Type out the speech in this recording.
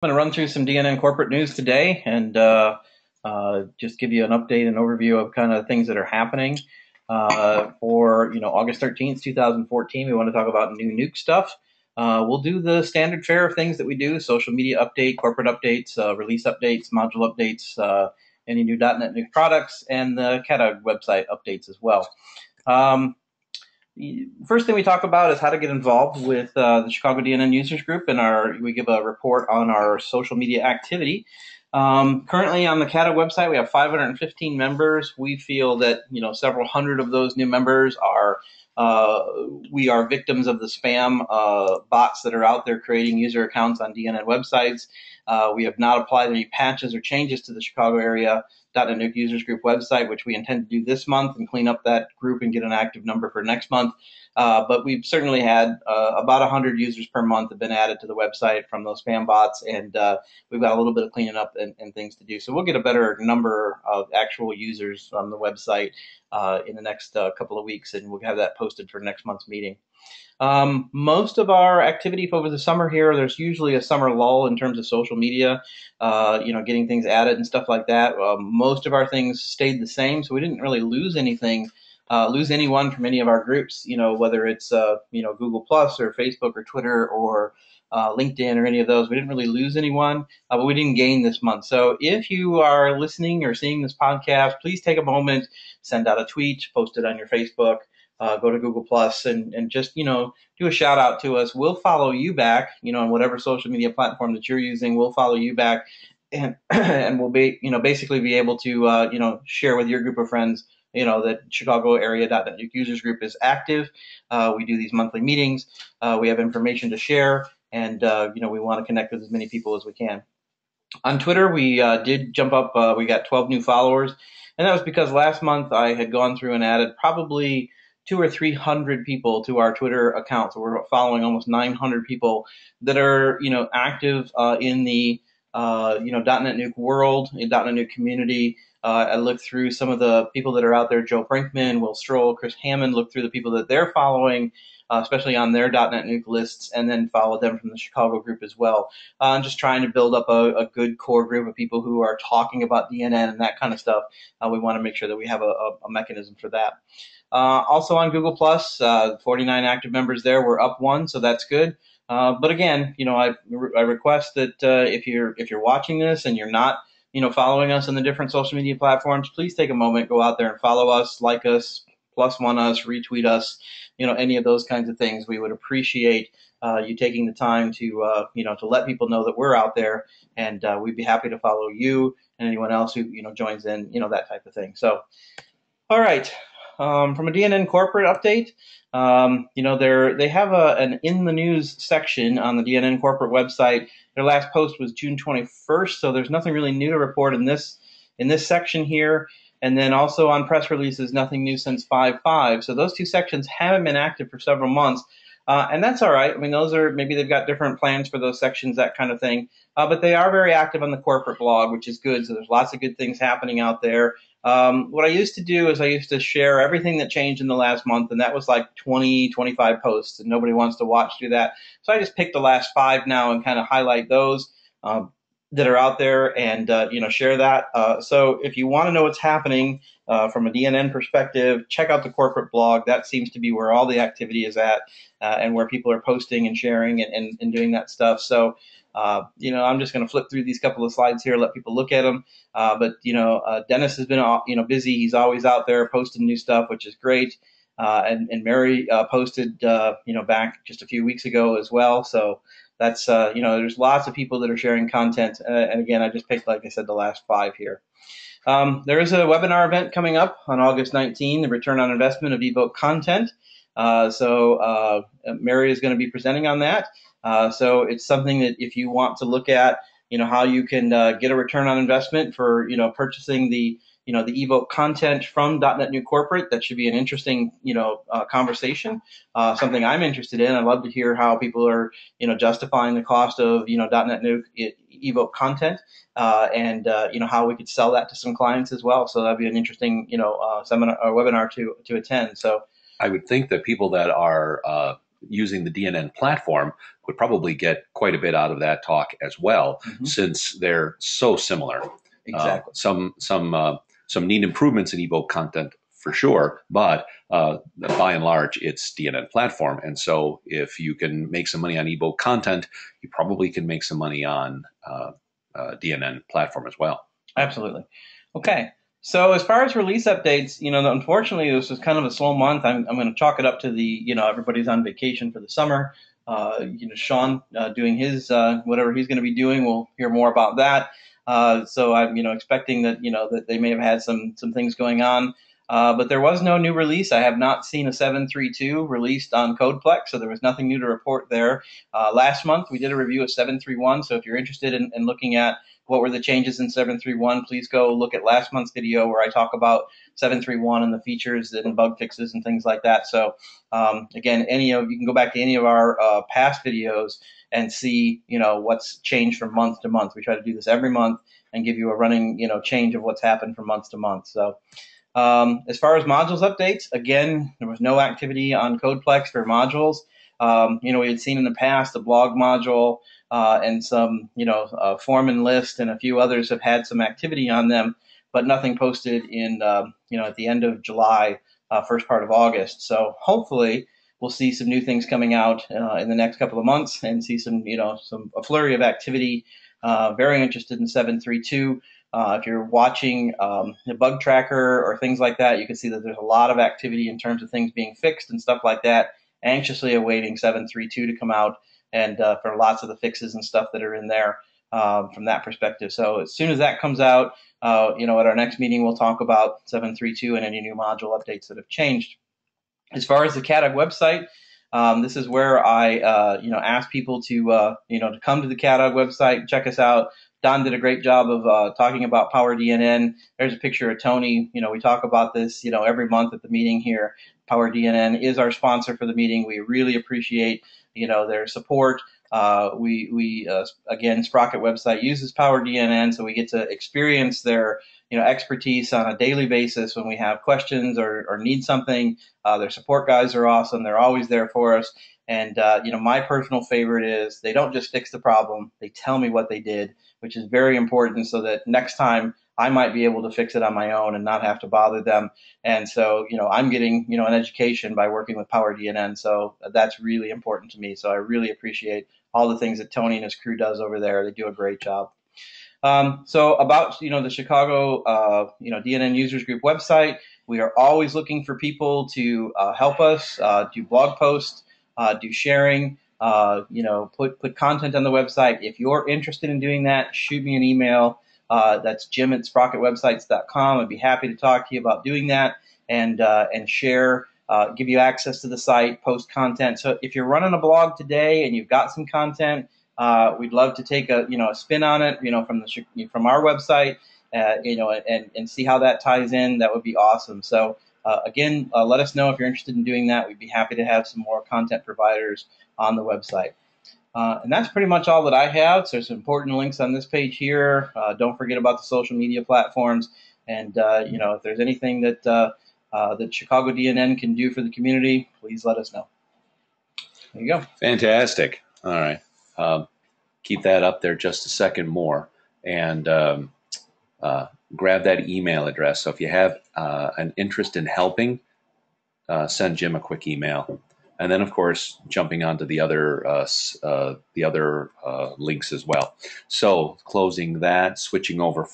I'm going to run through some DNN corporate news today and just give you an update and overview of kind of things that are happening for August 13th, 2014. We want to talk about new nuke stuff. We'll do the standard fare of things that we do: social media update, corporate updates, release updates, module updates, any new .NET Nuke products, and the Catalog website updates as well. First thing we talk about is how to get involved with the Chicago DNN users group, and we give a report on our social media activity. Currently on the CATA website, we have 515 members. We feel that several hundred of those new members are we are victims of the spam bots that are out there creating user accounts on DNN websites. We have not applied any patches or changes to the Chicago area .NET Nuke Users Group website, which we intend to do this month and clean up that group and get an active number for next month. But we've certainly had about 100 users per month have been added to the website from those spam bots, and we've got a little bit of cleaning up and things to do. So we'll get a better number of actual users on the website in the next couple of weeks, and we'll have that posted for next month's meeting. Most of our activity over the summer here, there's usually a summer lull in terms of social media, getting things added and stuff like that. Most of our things stayed the same, so we didn't really lose anything, lose anyone from any of our groups, whether it's, Google Plus or Facebook or Twitter or LinkedIn or any of those. We didn't really lose anyone, but we didn't gain this month. So if you are listening or seeing this podcast, please take a moment, send out a tweet, post it on your Facebook. Go to Google Plus and just do a shout out to us. We'll follow you back, on whatever social media platform that you're using. We'll follow you back, and and we'll be basically be able to share with your group of friends that Chicago area .NET Users Group is active. We do these monthly meetings. We have information to share, and we want to connect with as many people as we can. On Twitter, we did jump up. We got 12 new followers, and that was because last month I had gone through and added probably 200 or 300 people to our Twitter account. So we're following almost 900 people that are, active in the, .NET Nuke world, in .NET Nuke community. I looked through some of the people that are out there: Joe Brinkman, Will Stroll, Chris Hammond. Looked through the people that they're following, especially on their .NET Nuke lists, and then followed them from the Chicago group as well. I'm just trying to build up a good core group of people who are talking about DNN and that kind of stuff. We want to make sure that we have a mechanism for that. Also on Google Plus, 49 active members there. We're up one, so that's good. But again, I request that if you're watching this and you're not, following us on the different social media platforms, please take a moment, go out there and follow us, like us, +1 us, retweet us, any of those kinds of things. We would appreciate you taking the time to to let people know that we're out there, and we'd be happy to follow you and anyone else who joins in, that type of thing. So, all right. From a DNN corporate update, they have an in the news section on the DNN corporate website. Their last post was June 21st, so there's nothing really new to report in this section here. And then also on press releases, nothing new since 5.5. So those two sections haven't been active for several months. And that's all right. I mean, maybe they've got different plans for those sections, that kind of thing. But they are very active on the corporate blog, which is good. So there's lots of good things happening out there. What I used to do is I used to share everything that changed in the last month, and that was like 20, 25 posts, and nobody wants to watch through that. So I just picked the last 5 now and kind of highlight those that are out there and, share that. So if you want to know what's happening from a DNN perspective, check out the corporate blog. That seems to be where all the activity is at and where people are posting and sharing and doing that stuff. So, I'm just going to flip through these couple of slides here, let people look at them. But Dennis has been, busy. He's always out there posting new stuff, which is great. And Mary posted, back just a few weeks ago as well. So that's, there's lots of people that are sharing content. And again, I just picked, like I said, the last 5 here. There is a webinar event coming up on August 19, the return on investment of evoke content. So Mary is going to be presenting on that. So it's something that if you want to look at, how you can get a return on investment for, purchasing the evoke content from .NET New Corporate, that should be an interesting, conversation. Something I'm interested in. I'd love to hear how people are, justifying the cost of, .NET New evoke content, and how we could sell that to some clients as well. So that'd be an interesting, seminar or webinar to attend. So I would think that people that are using the DNN platform would probably get quite a bit out of that talk as well, since they're so similar. Exactly. Some neat improvements in ebook content for sure, but by and large, it's DNN platform. And so if you can make some money on ebook content, you probably can make some money on DNN platform as well. Absolutely. Okay. So as far as release updates, unfortunately, this was kind of a slow month. I'm going to chalk it up to the, everybody's on vacation for the summer. Sean doing his whatever he's going to be doing. We'll hear more about that. So I'm, expecting that, that they may have had some things going on. But there was no new release. I have not seen a 7.3.2 released on Codeplex, so there was nothing new to report there. Last month, we did a review of 7.3.1, so if you're interested in looking at what were the changes in 7.3.1, please go look at last month's video where I talk about 7.3.1 and the features and bug fixes and things like that. So again, you can go back to any of our past videos and see, what's changed from month to month. We try to do this every month and give you a running, change of what's happened from month to month. So as far as modules updates, again, there was no activity on Codeplex for modules. We had seen in the past the blog module and some, form and list and a few others have had some activity on them, but nothing posted in, at the end of July, first part of August. So hopefully we'll see some new things coming out in the next couple of months and see some, a flurry of activity. Very interested in 7.3.2. If you're watching the bug tracker or things like that, you can see that there's a lot of activity in terms of things being fixed and stuff like that. Anxiously awaiting 7.3.2 to come out and for lots of the fixes and stuff that are in there from that perspective. So as soon as that comes out, at our next meeting, we'll talk about 7.3.2 and any new module updates that have changed. As far as the CATAG website, this is where I, ask people to, to come to the CATAG website, check us out. Don did a great job of talking about Power DNN. There's a picture of Tony. We talk about this, every month at the meeting here. Power DNN is our sponsor for the meeting. We really appreciate, their support. Again, Sprocket website uses Power DNN, so we get to experience their, expertise on a daily basis when we have questions or need something. Their support guys are awesome. They're always there for us. And, my personal favorite is they don't just fix the problem. They tell me what they did, which is very important so that next time I might be able to fix it on my own and not have to bother them. And so, I'm getting, an education by working with Power DNN. So that's really important to me. So I really appreciate all the things that Tony and his crew does over there. They do a great job. So about, the Chicago, DNN Users Group website, we are always looking for people to help us do blog posts, do sharing, put content on the website. If you're interested in doing that, shoot me an email. That's jim@sprocketwebsites.com. I'd be happy to talk to you about doing that and share, give you access to the site, post content. So if you're running a blog today and you've got some content, we'd love to take a spin on it, from our website, and see how that ties in. That would be awesome. So again, let us know if you're interested in doing that. We'd be happy to have some more content providers on the website. And that's pretty much all that I have. So there's some important links on this page here. Don't forget about the social media platforms. And, if there's anything that Chicago DNN can do for the community, please let us know. There you go. Fantastic. All right. Keep that up there just a second more and grab that email address. So if you have an interest in helping, send Jim a quick email. And then, of course, jumping onto the other links as well. So closing that, switching over